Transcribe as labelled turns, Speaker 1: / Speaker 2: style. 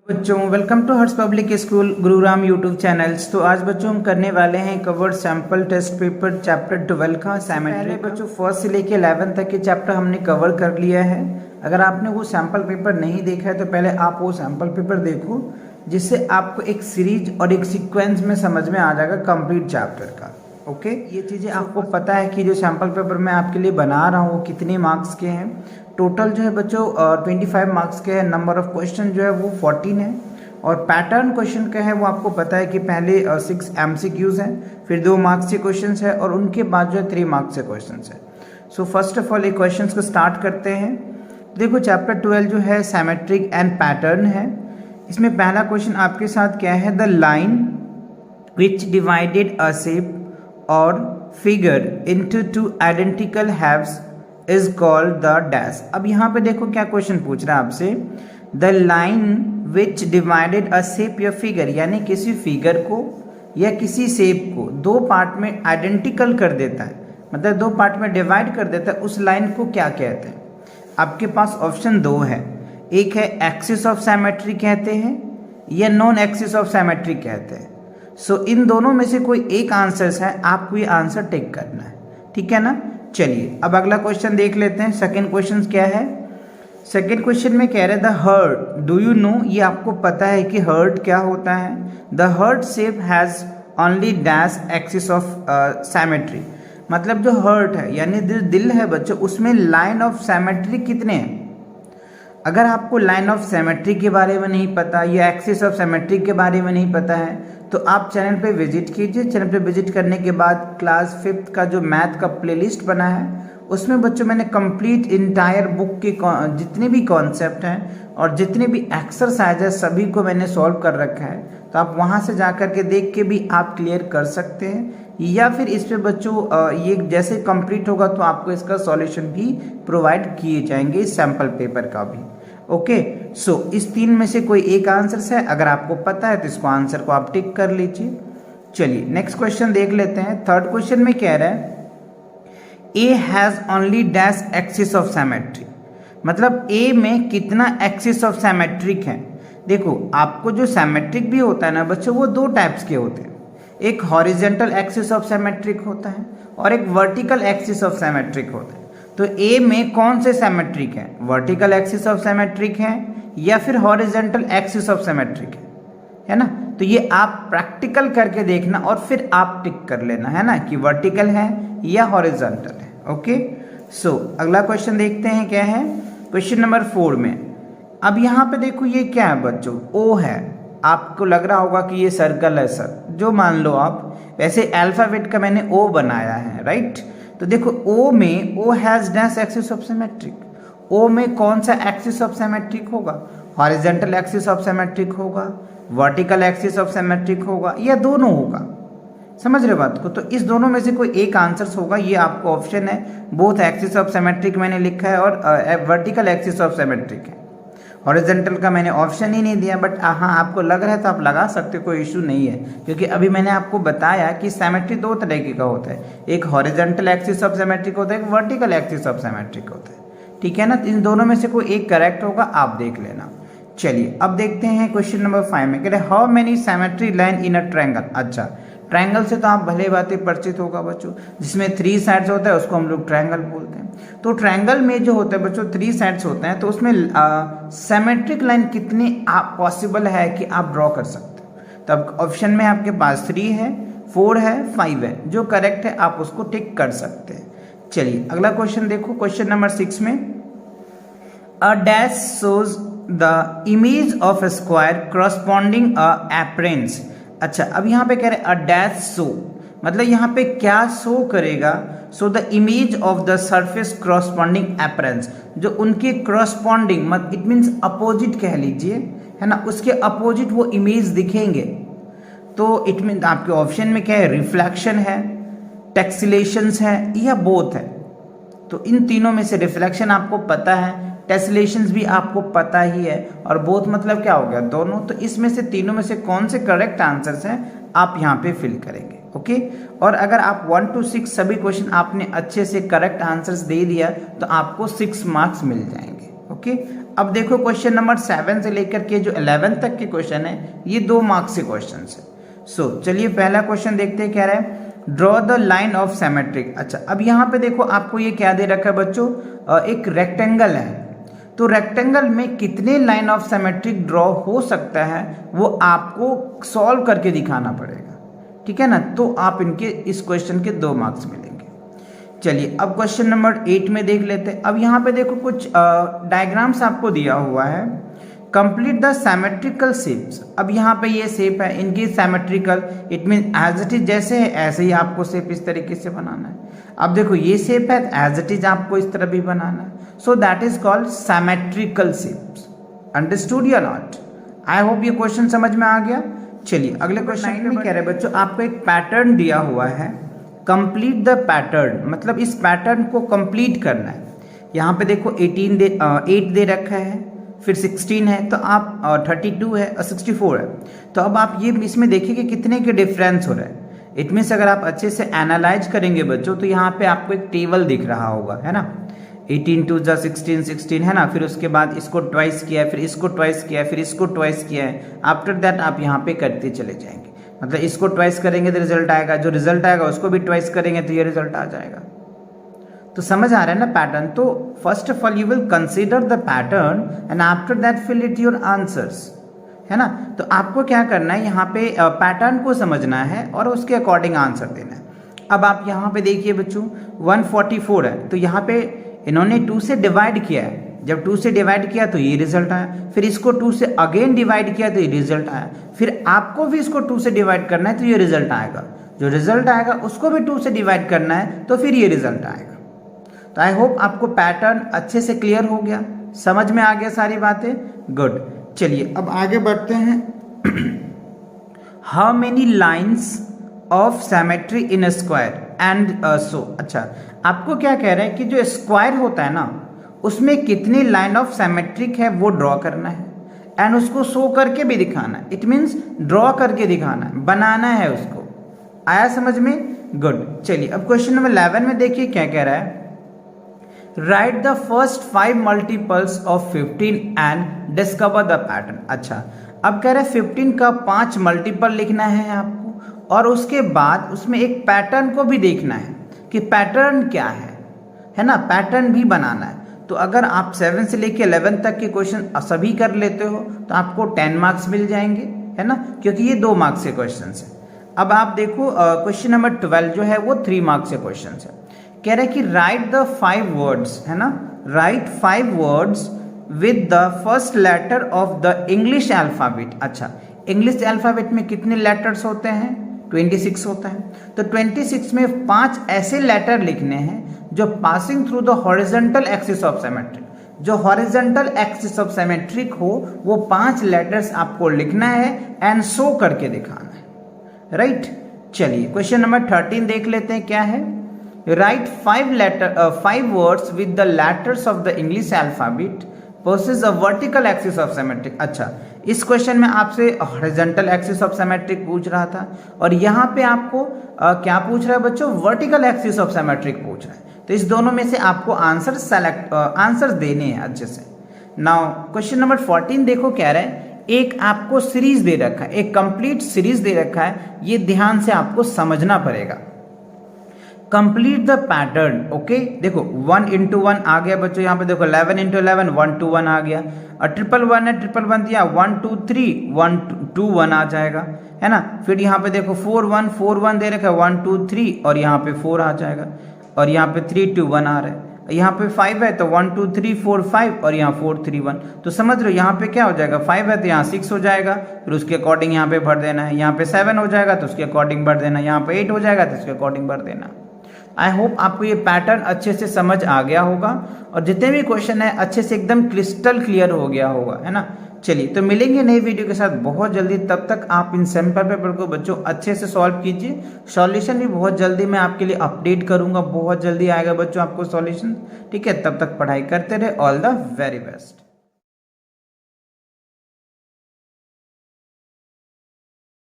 Speaker 1: बच्चों welcome to Harsh public school Gurugram YouTube channels. तो आज बच्चों हम करने वाले हैं cover sample test paper chapter 12 का सैमेट्री। बच्चों फर्स्ट से लेके 11 तक के चैप्टर हमने कवर कर लिया है। अगर आपने वो सैंपल पेपर नहीं देखा है तो पहले आप वो सैंपल पेपर देखो, जिससे आपको एक सीरीज और एक सीक्वेंस में समझ में आ जाएगा कंप्लीट चैप्टर का। ओके ये चीज़ें आपको पता है कि जो सैंपल पेपर मैं आपके लिए बना रहा हूँ वो कितने मार्क्स के हैं। टोटल जो है बच्चों 25 मार्क्स के है। नंबर ऑफ क्वेश्चन जो है वो 14 है और पैटर्न क्वेश्चन का है वो आपको पता है कि पहले 6 MCQs हैं, फिर 2 मार्क्स के क्वेश्चन है और उनके बाद जो है 3 मार्क्स के क्वेश्चन है। सो फर्स्ट ऑफ ऑल एक क्वेश्चन को स्टार्ट करते हैं। देखो चैप्टर 12 जो है सैमेट्रिक एंड पैटर्न है। इसमें पहला क्वेश्चन आपके साथ क्या है, the line which divided a shape और figure into 2 identical halves is called the dash. अब यहाँ पे देखो क्या क्वेश्चन पूछ रहा है आपसे, the line which divided a shape या फिगर, यानी किसी फिगर को या किसी शेप को 2 पार्ट में आइडेंटिकल कर देता है, मतलब 2 पार्ट में डिवाइड कर देता है, उस लाइन को क्या कहते हैं। आपके पास ऑप्शन 2 है, एक है एक्सिस ऑफ सिमेट्री कहते हैं या नॉन एक्सिस ऑफ सिमेट्री कहते हैं। सो इन दोनों में से कोई एक आंसर है, आपको ये आंसर टिक करना है, ठीक है ना। चलिए अब अगला क्वेश्चन देख लेते हैं। सेकंड क्वेश्चन क्या है, सेकंड क्वेश्चन में कह रहे हैं the heart do you know, ये आपको पता है कि हर्ट क्या होता है। The heart shape has only dash axis of symmetry, मतलब जो हर्ट है यानी दिल है बच्चों, उसमें लाइन ऑफ सिमेट्री कितने हैं। अगर आपको लाइन ऑफ सिमेट्री के बारे में नहीं पता या एक्सिस ऑफ सिमेट्री के बारे में नहीं पता है तो आप चैनल पे विजिट कीजिए। चैनल पे विजिट करने के बाद क्लास 5th का जो मैथ का प्लेलिस्ट बना है उसमें बच्चों मैंने कंप्लीट इंटायर बुक के जितने भी कॉन्सेप्ट हैं और जितने भी एक्सरसाइज है सभी को मैंने सॉल्व कर रखा है। तो आप वहाँ से जा कर के देख के भी आप क्लियर कर सकते हैं, या फिर इस पे बच्चों ये जैसे कंप्लीट होगा तो आपको इसका सॉल्यूशन भी प्रोवाइड किए जाएंगे, इस सैम्पल पेपर का भी। ओके सो इस 3 में से कोई एक आंसर है, अगर आपको पता है तो इसको आंसर को आप टिक कर लीजिए। चलिए नेक्स्ट क्वेश्चन देख लेते हैं। थर्ड क्वेश्चन में कह रहा है A has only dash axis of symmetry, मतलब ए में कितना एक्सिस ऑफ सिमेट्रिक है। देखो आपको जो सिमेट्रिक भी होता है ना बच्चों, वो 2 टाइप्स के होते हैं, एक हॉरिजेंटल एक्सिस ऑफ सिमेट्रिक होता है और एक वर्टिकल एक्सिस ऑफ सिमेट्रिक होता है। तो ए में कौन से सिमेट्रिक है, वर्टिकल एक्सिस ऑफ सिमेट्रिक है या फिर हॉरिजेंटल एक्सिस ऑफ सिमेट्रिक है ना। तो ये आप प्रैक्टिकल करके देखना और फिर आप टिक कर लेना, है ना, कि वर्टिकल है या हॉरिजेंटल है। ओके सो अगला क्वेश्चन देखते हैं क्या है, क्वेश्चन नंबर 4 में। अब यहाँ पे देखो ये क्या है बच्चों, ओ है। आपको लग रहा होगा कि ये सर्कल है सर, जो मान लो आप, वैसे अल्फाबेट का मैंने ओ बनाया है, राइट। तो देखो ओ में O has dash axis of symmetric, O में कौन सा एक्सिस ऑफ सिमेट्रिक होगा, हॉरिजॉन्टल एक्सिस ऑफ सिमेट्रिक होगा, वर्टिकल एक्सिस ऑफ सिमेट्रिक होगा, या दोनों होगा। समझ रहे बात को। तो इस दोनों में से कोई एक आंसर होगा, ये आपको ऑप्शन है। बोथ एक्सिस ऑफ सिमेट्रिक मैंने लिखा है और वर्टिकल एक्सिस ऑफ सिमेट्रिक है। हॉरिजॉन्टल का मैंने ऑप्शन ही नहीं दिया, बट हाँ आपको लग रहा है तो आप लगा सकते हो, कोई इशू नहीं है, क्योंकि अभी मैंने आपको बताया कि सिमेट्री 2 तरीके का होता है, एक हॉरिजॉन्टल एक्सिस ऑफ सिमेट्रिक होता है, एक वर्टिकल एक्सिस ऑफ सिमेट्रिक होता है, ठीक है ना। इन दोनों में से कोई एक करेक्ट होगा, आप देख लेना। चलिए अब देखते हैं क्वेश्चन नंबर 5 में, कह रहे how many symmetry line in a triangle. अच्छा ट्रायंगल से तो आप भले बातें परिचित होगा बच्चों, जिसमें 3 साइड्स होता है उसको हम लोग ट्रायंगल बोलते हैं। तो ट्रायंगल में जो होता है बच्चों 3 साइड्स होते हैं, तो उसमें सिमेट्रिक लाइन कितनी आप पॉसिबल है कि आप ड्रॉ कर सकते हो। तब ऑप्शन में आपके पास 3 है, 4 है, 5 है, जो करेक्ट है आप उसको टिक कर सकते हैं। चलिए अगला क्वेश्चन देखो, क्वेश्चन नंबर 6 में, a dash shows the image of a square corresponding a appearance. अच्छा अब यहाँ पे कह रहे हैं अ डैश शो, मतलब यहाँ पे क्या शो करेगा, so the image of the surface corresponding appearance, जो उनके करस्पॉन्डिंग मत इट मीन्स अपोजिट कह लीजिए, है ना, उसके अपोजिट वो इमेज दिखेंगे। तो इट मीन आपके ऑप्शन में क्या है, रिफ्लेक्शन है, टेक्सिलेशंस है या बोथ है। तो इन तीनों में से रिफ्लेक्शन आपको पता है, टेस्लेशंस भी आपको पता ही है, और बोथ मतलब क्या हो गया, दोनों। तो इसमें से तीनों में से कौन से करेक्ट आंसर्स हैं आप यहाँ पे फिल करेंगे। ओके और अगर आप 1 to 6 सभी क्वेश्चन आपने अच्छे से करेक्ट आंसर्स दे दिया तो आपको 6 मार्क्स मिल जाएंगे। ओके अब देखो क्वेश्चन नंबर 7 से लेकर के जो 11 तक के क्वेश्चन है ये 2 मार्क्स के क्वेश्चन है। सो चलिए पहला क्वेश्चन देखते हैं, क्या रहा है, draw the line of symmetric. अच्छा, अब यहाँ पे देखो आपको ये क्या दे रखा है बच्चों, एक रेक्टेंगल है, तो रेक्टेंगल में कितने लाइन ऑफ सिमेट्रिक ड्रॉ हो सकता है वो आपको सॉल्व करके दिखाना पड़ेगा, ठीक है ना। तो आप इनके इस क्वेश्चन के 2 मार्क्स मिलेंगे। चलिए अब क्वेश्चन नंबर 8 में देख लेते हैं। अब यहाँ पे देखो कुछ डायग्राम्स आपको दिया हुआ है, कंप्लीट द सिमेट्रिकल शेप्स। अब यहाँ पे ये शेप है, इनकी symmetrical, it mean as it is जैसे है ऐसे ही आपको शेप इस तरीके से बनाना है। अब देखो ये शेप है, एज इट इज आपको इस तरह भी बनाना है, so that is called symmetrical shapes. Understood या नॉट? आई होप ये क्वेश्चन समझ में आ गया। चलिए अगले क्वेश्चन में कह रहे हैं बच्चों, आपको एक पैटर्न दिया हुआ है, कंप्लीट द पैटर्न, मतलब इस पैटर्न को कंप्लीट करना है। यहाँ पे देखो 8 दे रखा है, फिर 16 है, तो आप 32 है और 64 है, तो अब आप ये इसमें देखिए कि कितने के डिफरेंस हो रहा है। इट मीन्स अगर आप अच्छे से एनालाइज करेंगे बच्चों तो यहाँ पे आपको एक टेबल दिख रहा होगा, है ना। 18 2 16 16 है ना, फिर उसके बाद इसको ट्वाइस किया है, फिर इसको ट्वाइस किया है, फिर इसको ट्वाइस किया है। आफ्टर दैट आप यहाँ पे करते चले जाएंगे, मतलब इसको ट्वाइस करेंगे तो रिजल्ट आएगा, जो रिजल्ट आएगा उसको भी ट्वाइस करेंगे तो ये रिजल्ट आ जाएगा। तो समझ आ रहा है ना पैटर्न। तो first of all you will consider the pattern and after that fill it your answers, है ना। तो आपको क्या करना है, यहाँ पे पैटर्न को समझना है और उसके अकॉर्डिंग आंसर देना है। अब आप यहाँ पे देखिए बच्चों 144 है, तो यहाँ पे इन्होंने 2 से डिवाइड किया है, जब 2 से डिवाइड किया तो ये रिजल्ट आया, फिर इसको 2 से अगेन डिवाइड किया तो ये रिजल्ट आया, फिर आपको भी इसको 2 से डिवाइड करना है तो ये रिजल्ट आएगा, जो रिजल्ट आएगा उसको भी 2 से डिवाइड करना है तो फिर ये रिजल्ट आएगा। तो आई होप आपको पैटर्न अच्छे से क्लियर हो गया, समझ में आ गया सारी बातें, गुड। चलिए अब आगे बढ़ते हैं। How many lines of symmetry in square and so. अच्छा, आपको क्या कह रहा है कि जो स्क्वायर होता है ना उसमें कितनी लाइन ऑफ सिमेट्रिक है वो ड्रॉ करना है एंड उसको शो करके भी दिखाना है। इट मीन्स ड्रॉ करके दिखाना है, बनाना है उसको। आया समझ में? गुड। चलिए अब क्वेश्चन नंबर 11 में देखिए क्या कह रहा है, right the first 5 multiples of 15 and discover the pattern. अच्छा, अब कह रहा है 15 का 5 मल्टीपल लिखना है आपको और उसके बाद उसमें एक पैटर्न को भी देखना है कि पैटर्न क्या है ना, पैटर्न भी बनाना है। तो अगर आप 7 से लेके 11 तक के क्वेश्चन सभी कर लेते हो तो आपको 10 मार्क्स मिल जाएंगे, है ना, क्योंकि ये 2 मार्क्स के क्वेश्चन है। अब आप देखो क्वेश्चन नंबर 12 जो है वो 3 मार्क्स के क्वेश्चन है। कह रहे हैं कि राइट द 5 वर्ड्स, है ना, right 5 words with the first letter of the English alphabet. अच्छा, इंग्लिश अल्फाबेट में कितने लेटर्स होते हैं? 26 होता है। तो 26 में 5 ऐसे लेटर लिखने हैं जो passing through the horizontal axis of symmetric, जो हॉरिजॉन्टल एक्सिस ऑफ सिमेट्रिक हो वो 5 लेटर्स आपको लिखना है एंड शो करके दिखाना है, राइट। चलिए क्वेश्चन नंबर 13 देख लेते हैं, क्या है, right 5 words with the letters of the English alphabet versus a vertical axis of symmetric. अच्छा, इस क्वेश्चन में आपसे हॉरिजॉन्टल एक्सिस ऑफ सिमेट्रिक पूछ रहा था और यहाँ पे आपको क्या पूछ रहा है बच्चों, वर्टिकल एक्सिस ऑफ सिमेट्रिक पूछ रहा है। तो इस दोनों में से आपको आंसर देने हैं अच्छे से। नाउ क्वेश्चन नंबर 14 देखो, कह रहा है एक आपको सीरीज दे रखा है, एक कंप्लीट सीरीज दे रखा है, ये ध्यान से आपको समझना पड़ेगा। Complete the pattern, okay. देखो 1 into 1 आ गया बच्चों, यहाँ पे देखो 11 into 11 1 to 1 आ गया, और 1 1 है, 1 1 दिया 1 2 3 1 2 1 आ जाएगा, है ना। फिर यहाँ पे देखो 4 1 दे रखा है 1 2 3 और यहाँ पे 4 आ जाएगा, और यहाँ पे 3 2 1 आ रहा है। यहाँ पे 5 है तो 1 2 3 4 5 और यहाँ 4 3 1। तो समझ लो यहाँ पे क्या हो जाएगा, 5 है तो यहाँ 6 हो जाएगा, फिर उसके अकॉर्डिंग यहाँ पे भर देना है। यहाँ पे 7 हो जाएगा तो उसके अकॉर्डिंग भर देना है। यहाँ पे 8 हो जाएगा तो उसके अकॉर्डिंग भर देना। आई होप आपको ये पैटर्न अच्छे से समझ आ गया होगा और जितने भी क्वेश्चन है अच्छे से एकदम क्रिस्टल क्लियर हो गया होगा, है ना। चलिए तो मिलेंगे नई वीडियो के साथ बहुत जल्दी, तब तक आप इन सैम्पल पेपर को बच्चों अच्छे से सॉल्व कीजिए। सॉल्यूशन भी बहुत जल्दी मैं आपके लिए अपडेट करूंगा, बहुत जल्दी आएगा बच्चों आपको सॉल्यूशन, ठीक है। तब तक पढ़ाई करते रहे। All the very best.